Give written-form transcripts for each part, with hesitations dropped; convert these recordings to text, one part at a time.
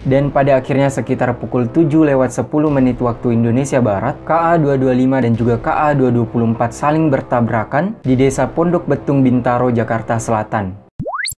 Dan pada akhirnya sekitar pukul 7:10 waktu Indonesia Barat, KA225 dan juga KA224 saling bertabrakan di Desa Pondok Betung, Bintaro, Jakarta Selatan.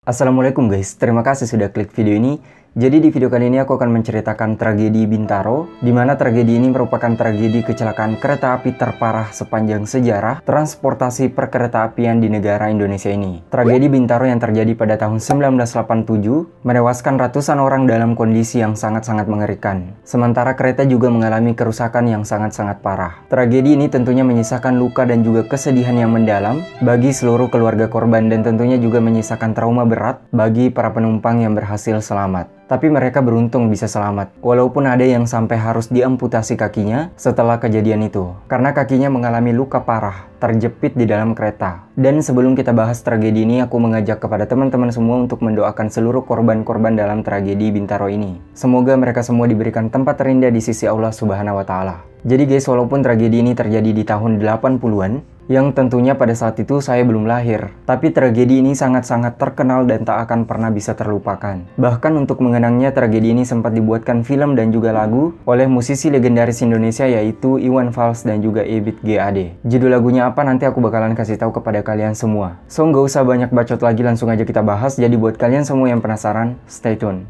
Assalamualaikum guys, terima kasih sudah klik video ini. Jadi di video kali ini aku akan menceritakan tragedi Bintaro, di mana tragedi ini merupakan tragedi kecelakaan kereta api terparah sepanjang sejarah transportasi perkeretaapian di negara Indonesia ini. Tragedi Bintaro yang terjadi pada tahun 1987 menewaskan ratusan orang dalam kondisi yang sangat-sangat mengerikan. Sementara kereta juga mengalami kerusakan yang sangat-sangat parah. Tragedi ini tentunya menyisakan luka dan juga kesedihan yang mendalam bagi seluruh keluarga korban dan tentunya juga menyisakan trauma berat bagi para penumpang yang berhasil selamat. Tapi mereka beruntung bisa selamat, walaupun ada yang sampai harus diamputasi kakinya setelah kejadian itu, karena kakinya mengalami luka parah, terjepit di dalam kereta. Dan sebelum kita bahas tragedi ini, aku mengajak kepada teman-teman semua untuk mendoakan seluruh korban-korban dalam tragedi Bintaro ini. Semoga mereka semua diberikan tempat terindah di sisi Allah Subhanahu wa Ta'ala. Jadi guys, walaupun tragedi ini terjadi di tahun 80-an, yang tentunya pada saat itu saya belum lahir, tapi tragedi ini sangat-sangat terkenal dan tak akan pernah bisa terlupakan. Bahkan untuk mengenangnya, tragedi ini sempat dibuatkan film dan juga lagu oleh musisi legendaris Indonesia yaitu Iwan Fals dan juga Ebit GAD. Judul lagunya apa nanti aku bakalan kasih tahu kepada kalian semua. So nggak usah banyak bacot lagi, langsung aja kita bahas. Jadi buat kalian semua yang penasaran, stay tune.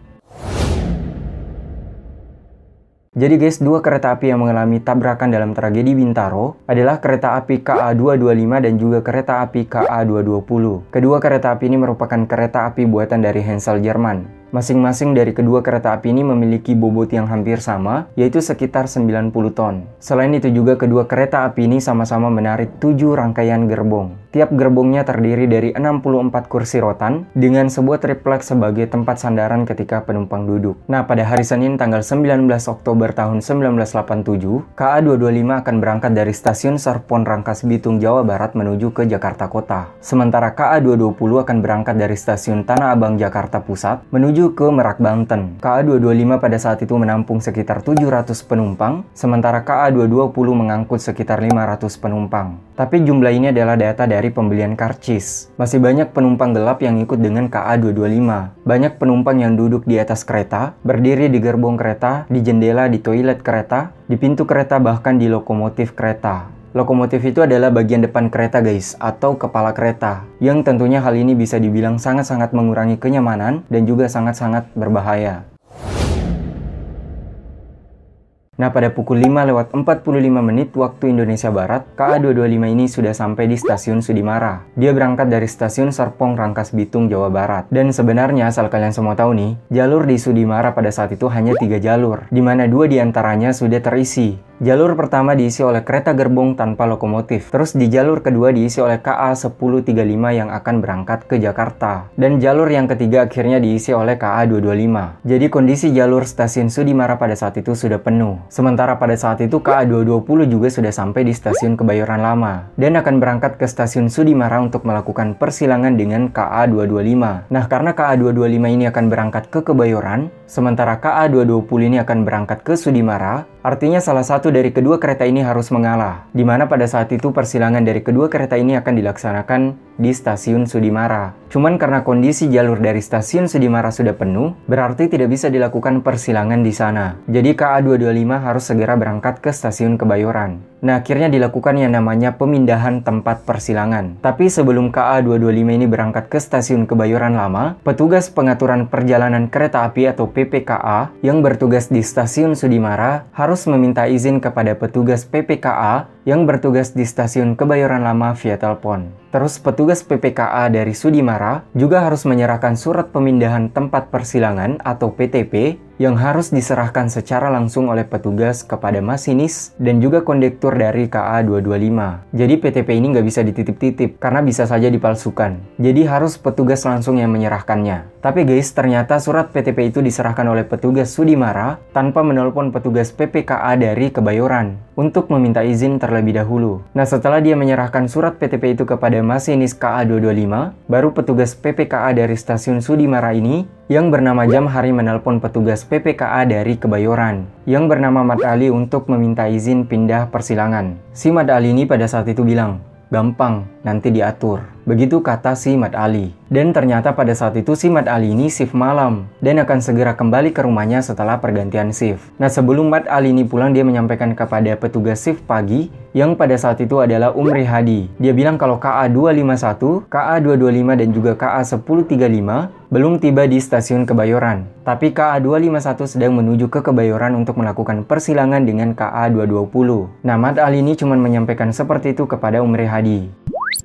Jadi guys, dua kereta api yang mengalami tabrakan dalam tragedi Bintaro adalah kereta api KA225 dan juga kereta api KA220. Kedua kereta api ini merupakan kereta api buatan dari Hensel Jerman. Masing-masing dari kedua kereta api ini memiliki bobot yang hampir sama, yaitu sekitar 90 ton. Selain itu juga kedua kereta api ini sama-sama menarik 7 rangkaian gerbong. Tiap gerbongnya terdiri dari 64 kursi rotan dengan sebuah triplek sebagai tempat sandaran ketika penumpang duduk. Nah, pada hari Senin tanggal 19 Oktober tahun 1987, KA225 akan berangkat dari stasiun Serpong Rangkas Bitung, Jawa Barat menuju ke Jakarta Kota. Sementara KA220 akan berangkat dari stasiun Tanah Abang, Jakarta Pusat menuju ke Merak, Banten. KA225 pada saat itu menampung sekitar 700 penumpang, sementara KA220 mengangkut sekitar 500 penumpang. Tapi jumlah ini adalah data dari pembelian karcis. Masih banyak penumpang gelap yang ikut dengan KA225. Banyak penumpang yang duduk di atas kereta, berdiri di gerbong kereta, di jendela, di toilet kereta, di pintu kereta, bahkan di lokomotif kereta. Lokomotif itu adalah bagian depan kereta guys, atau kepala kereta, yang tentunya hal ini bisa dibilang sangat-sangat mengurangi kenyamanan dan juga sangat-sangat berbahaya. Nah, pada pukul 5:45 waktu Indonesia Barat, KA225 ini sudah sampai di stasiun Sudimara. Dia berangkat dari stasiun Serpong Rangkas Bitung, Jawa Barat. Dan sebenarnya asal kalian semua tahu nih, jalur di Sudimara pada saat itu hanya 3 jalur, di mana 2 diantaranya sudah terisi. Jalur pertama diisi oleh kereta gerbong tanpa lokomotif. Terus di jalur kedua diisi oleh KA1035 yang akan berangkat ke Jakarta. Dan jalur yang ketiga akhirnya diisi oleh KA225. Jadi kondisi jalur stasiun Sudimara pada saat itu sudah penuh. Sementara pada saat itu KA220 juga sudah sampai di stasiun Kebayoran Lama. Dan akan berangkat ke stasiun Sudimara untuk melakukan persilangan dengan KA225. Nah, karena KA225 ini akan berangkat ke Kebayoran, sementara KA220 ini akan berangkat ke Sudimara, artinya salah satu dari kedua kereta ini harus mengalah, di mana pada saat itu persilangan dari kedua kereta ini akan dilaksanakan di stasiun Sudimara. Cuman karena kondisi jalur dari stasiun Sudimara sudah penuh, berarti tidak bisa dilakukan persilangan di sana. Jadi KA225 harus segera berangkat ke stasiun Kebayoran. Nah, akhirnya dilakukan yang namanya pemindahan tempat persilangan. Tapi sebelum KA225 ini berangkat ke stasiun Kebayoran Lama, petugas pengaturan perjalanan kereta api atau PPKA yang bertugas di stasiun Sudimara harus meminta izin kepada petugas PPKA yang bertugas di stasiun Kebayoran Lama via telepon. Terus petugas PPKA dari Sudimara juga harus menyerahkan surat pemindahan tempat persilangan atau PTP yang harus diserahkan secara langsung oleh petugas kepada masinis dan juga kondektur dari KA225. Jadi PTP ini nggak bisa dititip-titip karena bisa saja dipalsukan. Jadi harus petugas langsung yang menyerahkannya. Tapi guys, ternyata surat PTP itu diserahkan oleh petugas Sudimara tanpa menelpon petugas PPKA dari Kebayoran untuk meminta izin terlebih dahulu. Nah, setelah dia menyerahkan surat PTP itu kepada masinis KA225, baru petugas PPKA dari stasiun Sudimara ini yang bernama Jamhari menelpon petugas PPKA dari Kebayoran yang bernama Mat Ali untuk meminta izin pindah persilangan. Si Mat Ali ini pada saat itu bilang, "Gampang, nanti diatur." Begitu kata si Mat Ali. Dan ternyata pada saat itu si Mat Ali ini shift malam dan akan segera kembali ke rumahnya setelah pergantian shift. Nah, sebelum Mat Ali ini pulang, dia menyampaikan kepada petugas shift pagi yang pada saat itu adalah Umri Hadi. Dia bilang kalau KA251, KA225 dan juga KA1035 belum tiba di stasiun Kebayoran. Tapi KA251 sedang menuju ke Kebayoran untuk melakukan persilangan dengan KA220. Nah, Mat Ali ini cuma menyampaikan seperti itu kepada Umri Hadi.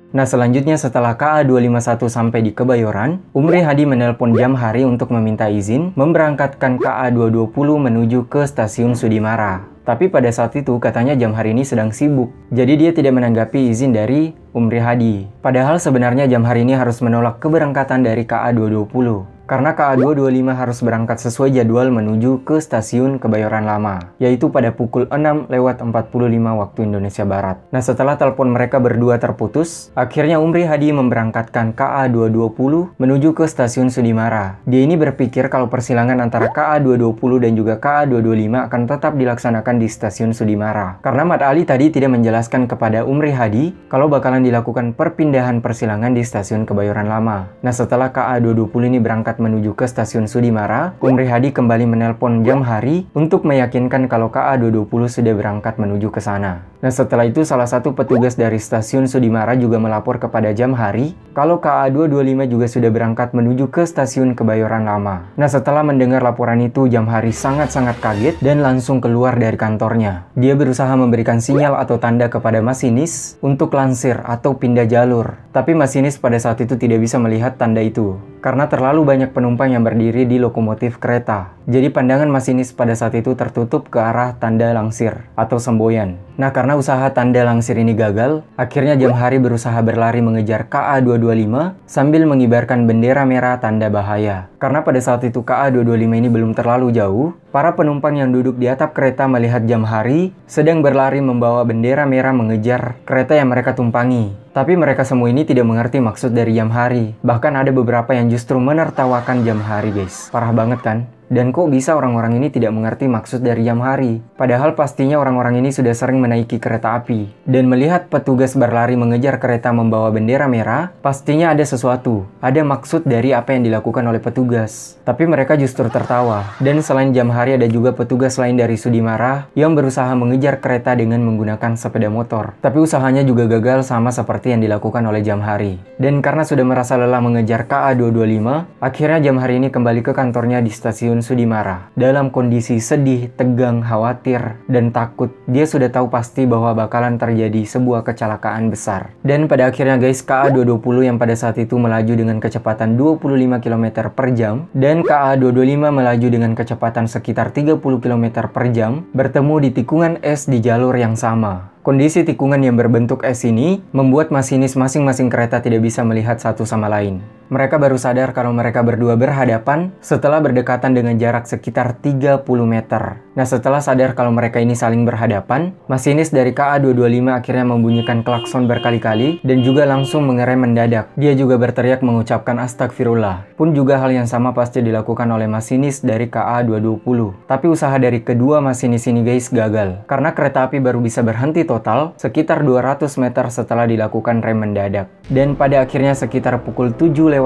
Nah, selanjutnya setelah KA251 sampai di Kebayoran, Umri Hadi menelpon Jamhari untuk meminta izin memberangkatkan KA220 menuju ke stasiun Sudimara. Tapi pada saat itu katanya Jamhari ini sedang sibuk, jadi dia tidak menanggapi izin dari Umri Hadi. Padahal sebenarnya Jamhari ini harus menolak keberangkatan dari KA220. Karena KA225 harus berangkat sesuai jadwal menuju ke stasiun Kebayoran Lama, yaitu pada pukul 6:45 waktu Indonesia Barat. Nah, setelah telepon mereka berdua terputus, akhirnya Umri Hadi memberangkatkan KA220 menuju ke stasiun Sudimara. Dia ini berpikir kalau persilangan antara KA220 dan juga KA225 akan tetap dilaksanakan di stasiun Sudimara. Karena Mat Ali tadi tidak menjelaskan kepada Umri Hadi kalau bakalan dilakukan perpindahan persilangan di stasiun Kebayoran Lama. Nah, setelah KA220 ini berangkat menuju ke stasiun Sudimara, Umri Hadi kembali menelpon Jamhari untuk meyakinkan kalau KA220 sudah berangkat menuju ke sana. Nah, setelah itu salah satu petugas dari stasiun Sudimara juga melapor kepada Jamhari kalau KA225 juga sudah berangkat menuju ke stasiun Kebayoran Lama. Nah, setelah mendengar laporan itu, Jamhari sangat-sangat kaget dan langsung keluar dari kantornya. Dia berusaha memberikan sinyal atau tanda kepada masinis untuk lansir atau pindah jalur. Tapi masinis pada saat itu tidak bisa melihat tanda itu karena terlalu banyak penumpang yang berdiri di lokomotif kereta. Jadi pandangan masinis pada saat itu tertutup ke arah tanda langsir atau semboyan. Nah, karena usaha tanda langsir ini gagal, akhirnya Jamhari berusaha berlari mengejar KA225 sambil mengibarkan bendera merah tanda bahaya. Karena pada saat itu KA225 ini belum terlalu jauh, para penumpang yang duduk di atap kereta melihat Jamhari sedang berlari membawa bendera merah mengejar kereta yang mereka tumpangi. Tapi mereka semua ini tidak mengerti maksud dari Jamhari. Bahkan ada beberapa yang justru menertawakan Jamhari, guys. Parah banget kan? Dan kok bisa orang-orang ini tidak mengerti maksud dari Jamhari? Padahal pastinya orang-orang ini sudah sering menaiki kereta api. Dan melihat petugas berlari mengejar kereta membawa bendera merah, pastinya ada sesuatu. Ada maksud dari apa yang dilakukan oleh petugas. Tapi mereka justru tertawa. Dan selain Jamhari ada juga petugas lain dari Sudimara yang berusaha mengejar kereta dengan menggunakan sepeda motor. Tapi usahanya juga gagal sama seperti yang dilakukan oleh Jamhari. Dan karena sudah merasa lelah mengejar KA225, akhirnya Jamhari ini kembali ke kantornya di stasiun Sudimara. Dalam kondisi sedih, tegang, khawatir, dan takut. Dia sudah tahu pasti bahwa bakalan terjadi sebuah kecelakaan besar. Dan pada akhirnya guys, KA220 yang pada saat itu melaju dengan kecepatan 25 km per jam dan KA225 melaju dengan kecepatan sekitar 30 km per jam bertemu di tikungan es di jalur yang sama. Kondisi tikungan yang berbentuk es ini membuat masinis masing-masing kereta tidak bisa melihat satu sama lain. Mereka baru sadar kalau mereka berdua berhadapan setelah berdekatan dengan jarak sekitar 30 meter. Nah, setelah sadar kalau mereka ini saling berhadapan, masinis dari KA225 akhirnya membunyikan klakson berkali-kali dan juga langsung mengerem mendadak. Dia juga berteriak mengucapkan astagfirullah. Pun juga hal yang sama pasti dilakukan oleh masinis dari KA220. Tapi usaha dari kedua masinis ini guys gagal. Karena kereta api baru bisa berhenti total sekitar 200 meter setelah dilakukan rem mendadak. Dan pada akhirnya sekitar pukul 7:10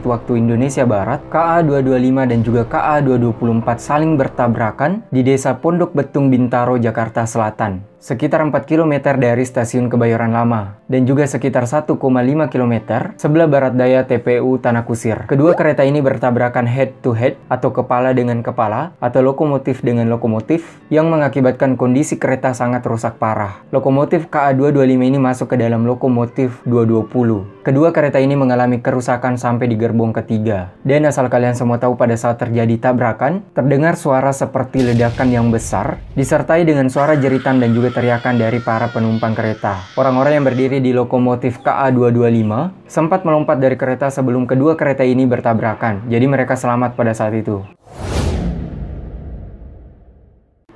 waktu Indonesia Barat, KA225 dan juga KA224 saling bertabrakan di Desa Pondok Betung, Bintaro, Jakarta Selatan. Sekitar 4 km dari stasiun Kebayoran Lama dan juga sekitar 1,5 km sebelah barat daya TPU Tanah Kusir. Kedua kereta ini bertabrakan head to head atau kepala dengan kepala atau lokomotif dengan lokomotif yang mengakibatkan kondisi kereta sangat rusak parah. Lokomotif KA225 ini masuk ke dalam lokomotif 220. Kedua kereta ini mengalami kerusakan sampai di gerbong ketiga. Dan asal kalian semua tahu pada saat terjadi tabrakan, terdengar suara seperti ledakan yang besar disertai dengan suara jeritan dan juga teriakan dari para penumpang kereta. Orang-orang yang berdiri di lokomotif KA225 sempat melompat dari kereta sebelum kedua kereta ini bertabrakan. Jadi mereka selamat pada saat itu.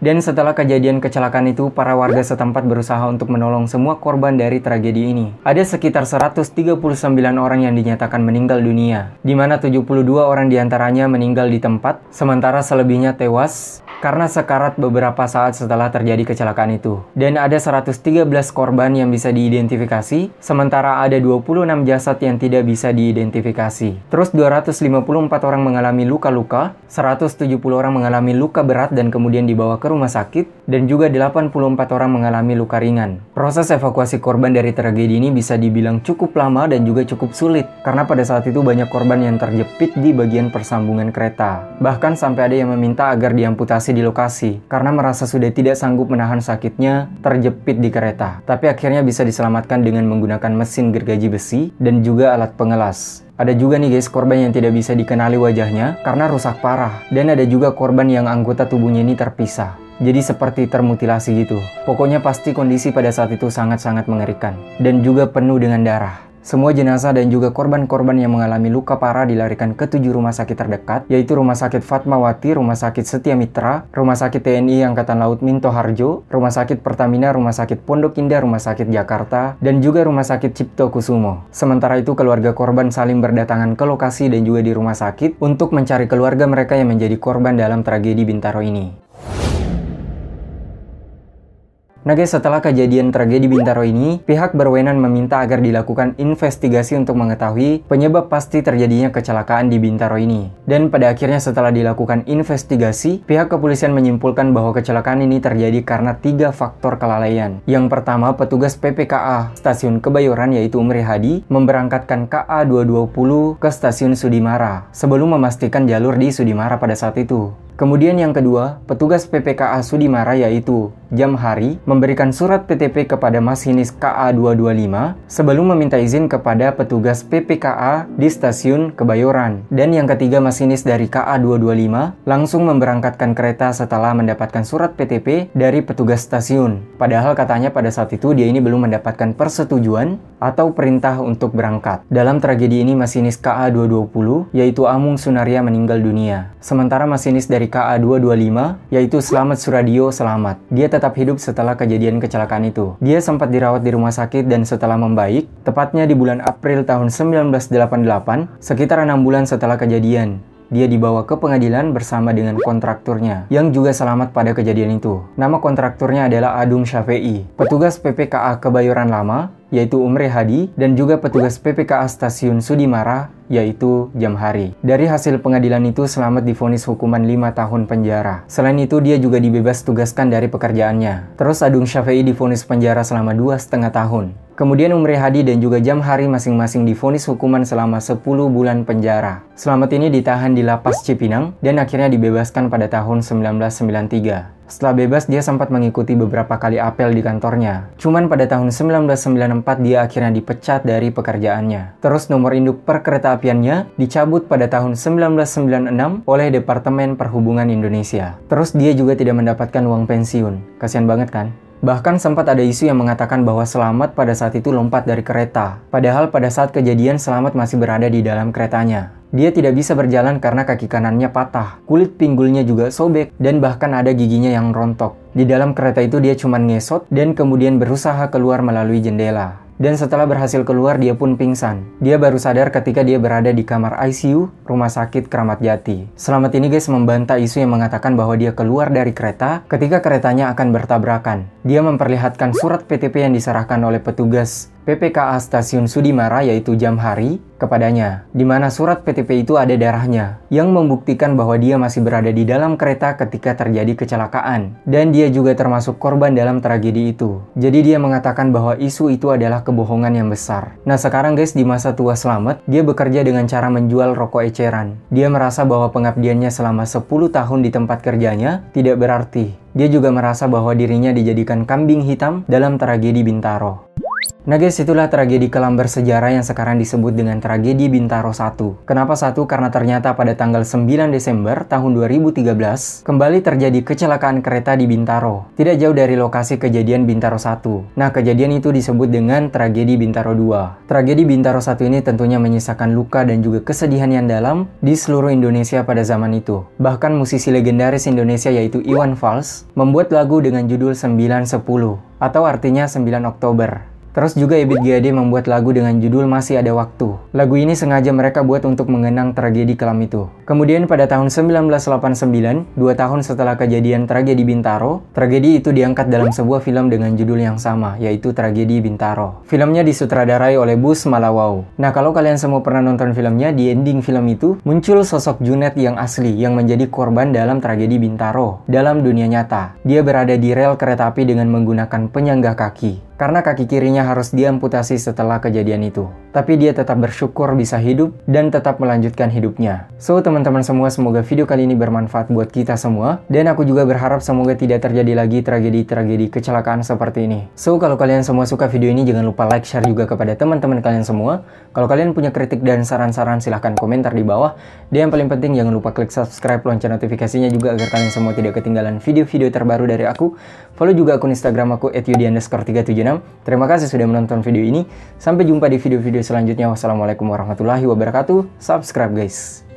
Dan setelah kejadian kecelakaan itu, para warga setempat berusaha untuk menolong semua korban dari tragedi ini. Ada sekitar 139 orang yang dinyatakan meninggal dunia, di mana 72 orang diantaranya meninggal di tempat, sementara selebihnya tewas karena sekarat beberapa saat setelah terjadi kecelakaan itu. Dan ada 113 korban yang bisa diidentifikasi, sementara ada 26 jasad yang tidak bisa diidentifikasi. Terus 254 orang mengalami luka-luka, 170 orang mengalami luka berat dan kemudian dibawa ke rumah sakit, dan juga 84 orang mengalami luka ringan. Proses evakuasi korban dari tragedi ini bisa dibilang cukup lama dan juga cukup sulit, karena pada saat itu banyak korban yang terjepit di bagian persambungan kereta. Bahkan sampai ada yang meminta agar diamputasi di lokasi, karena merasa sudah tidak sanggup menahan sakitnya terjepit di kereta. Tapi akhirnya bisa diselamatkan dengan menggunakan mesin gergaji besi dan juga alat pengelas. Ada juga nih guys korban yang tidak bisa dikenali wajahnya karena rusak parah. Dan ada juga korban yang anggota tubuhnya ini terpisah. Jadi seperti termutilasi gitu. Pokoknya pasti kondisi pada saat itu sangat-sangat mengerikan. Dan juga penuh dengan darah. Semua jenazah dan juga korban-korban yang mengalami luka parah dilarikan ke 7 rumah sakit terdekat, yaitu Rumah Sakit Fatmawati, Rumah Sakit Setia Mitra, Rumah Sakit TNI Angkatan Laut Minto Harjo, Rumah Sakit Pertamina, Rumah Sakit Pondok Indah, Rumah Sakit Jakarta, dan juga Rumah Sakit Cipto Kusumo. Sementara itu keluarga korban saling berdatangan ke lokasi dan juga di rumah sakit untuk mencari keluarga mereka yang menjadi korban dalam tragedi Bintaro ini. Nah guys, setelah kejadian tragedi Bintaro ini, pihak berwenang meminta agar dilakukan investigasi untuk mengetahui penyebab pasti terjadinya kecelakaan di Bintaro ini. Dan pada akhirnya setelah dilakukan investigasi, pihak kepolisian menyimpulkan bahwa kecelakaan ini terjadi karena 3 faktor kelalaian. Yang pertama, petugas PPKA Stasiun Kebayoran yaitu Umri Hadi memberangkatkan KA 220 ke Stasiun Sudimara sebelum memastikan jalur di Sudimara pada saat itu. Kemudian yang kedua, petugas PPKA Sudimara yaitu Jamhari memberikan surat PTP kepada masinis KA 225 sebelum meminta izin kepada petugas PPKA di Stasiun Kebayoran. Dan yang ketiga, masinis dari KA 225 langsung memberangkatkan kereta setelah mendapatkan surat PTP dari petugas stasiun. Padahal katanya pada saat itu dia ini belum mendapatkan persetujuan atau perintah untuk berangkat. Dalam tragedi ini masinis KA 220 yaitu Amung Sunaria meninggal dunia. Sementara masinis dari KA 225 yaitu Slamet Suradio selamat. Dia tetap hidup setelah kejadian kecelakaan itu. Dia sempat dirawat di rumah sakit dan setelah membaik, tepatnya di bulan April tahun 1988, sekitar 6 bulan setelah kejadian, dia dibawa ke pengadilan bersama dengan kontrakturnya yang juga selamat pada kejadian itu. Nama kontrakturnya adalah Adung Syafei, petugas PPKA Kebayoran Lama yaitu Umri Hadi, dan juga petugas PPKA Stasiun Sudimara yaitu Jamhari. Dari hasil pengadilan itu Slamet divonis hukuman 5 tahun penjara. Selain itu dia juga dibebas tugaskan dari pekerjaannya. Terus Adung Syafei divonis penjara selama 2,5 tahun. Kemudian Umri Hadi dan juga Jamhari masing-masing divonis hukuman selama 10 bulan penjara. Slamet ini ditahan di Lapas Cipinang dan akhirnya dibebaskan pada tahun 1993. Setelah bebas, dia sempat mengikuti beberapa kali apel di kantornya. Cuman pada tahun 1994 dia akhirnya dipecat dari pekerjaannya. Terus nomor induk perkeretaapiannya dicabut pada tahun 1996 oleh Departemen Perhubungan Indonesia. Terus dia juga tidak mendapatkan uang pensiun. Kasian banget kan? Bahkan sempat ada isu yang mengatakan bahwa Slamet pada saat itu lompat dari kereta. Padahal pada saat kejadian Slamet masih berada di dalam keretanya. Dia tidak bisa berjalan karena kaki kanannya patah, kulit pinggulnya juga sobek, dan bahkan ada giginya yang rontok. Di dalam kereta itu dia cuma ngesot dan kemudian berusaha keluar melalui jendela. Dan setelah berhasil keluar dia pun pingsan. Dia baru sadar ketika dia berada di kamar ICU Rumah Sakit Kramat Jati. Slamet ini guys membantah isu yang mengatakan bahwa dia keluar dari kereta ketika keretanya akan bertabrakan. Dia memperlihatkan surat PTP yang diserahkan oleh petugas PPKA Stasiun Sudimara yaitu Jamhari kepadanya, di mana surat PTP itu ada darahnya yang membuktikan bahwa dia masih berada di dalam kereta ketika terjadi kecelakaan, dan dia juga termasuk korban dalam tragedi itu. Jadi dia mengatakan bahwa isu itu adalah kebohongan yang besar. Nah sekarang guys, di masa tua Slamet, dia bekerja dengan cara menjual rokok eceran. Dia merasa bahwa pengabdiannya selama 10 tahun di tempat kerjanya tidak berarti. Dia juga merasa bahwa dirinya dijadikan kambing hitam dalam tragedi Bintaro. Nah guys, itulah tragedi kelam bersejarah yang sekarang disebut dengan tragedi Bintaro 1. Kenapa 1? Karena ternyata pada tanggal 9 Desember tahun 2013 kembali terjadi kecelakaan kereta di Bintaro, tidak jauh dari lokasi kejadian Bintaro 1. Nah kejadian itu disebut dengan tragedi Bintaro 2. Tragedi Bintaro 1 ini tentunya menyisakan luka dan juga kesedihan yang dalam di seluruh Indonesia pada zaman itu. Bahkan musisi legendaris Indonesia yaitu Iwan Fals membuat lagu dengan judul 910 atau artinya 9 Oktober. Terus juga Ebit GAD membuat lagu dengan judul Masih Ada Waktu. Lagu ini sengaja mereka buat untuk mengenang tragedi kelam itu. Kemudian pada tahun 1989, 2 tahun setelah kejadian tragedi Bintaro, tragedi itu diangkat dalam sebuah film dengan judul yang sama, yaitu Tragedi Bintaro. Filmnya disutradarai oleh Bus Malawau. Nah, kalau kalian semua pernah nonton filmnya, di ending film itu muncul sosok Junet yang asli yang menjadi korban dalam tragedi Bintaro. Dalam dunia nyata, dia berada di rel kereta api dengan menggunakan penyangga kaki. Karena kaki kirinya harus diamputasi setelah kejadian itu. Tapi dia tetap bersyukur bisa hidup dan tetap melanjutkan hidupnya. So, teman-teman semua, semoga video kali ini bermanfaat buat kita semua. Dan aku juga berharap semoga tidak terjadi lagi tragedi-tragedi kecelakaan seperti ini. So, kalau kalian semua suka video ini, jangan lupa like, share juga kepada teman-teman kalian semua. Kalau kalian punya kritik dan saran-saran, silahkan komentar di bawah. Dan yang paling penting, jangan lupa klik subscribe, lonceng notifikasinya juga agar kalian semua tidak ketinggalan video-video terbaru dari aku. Follow juga akun Instagram aku @yudi_376. Terima kasih sudah menonton video ini. Sampai jumpa di video-video selanjutnya. Wassalamualaikum warahmatullahi wabarakatuh. Subscribe guys.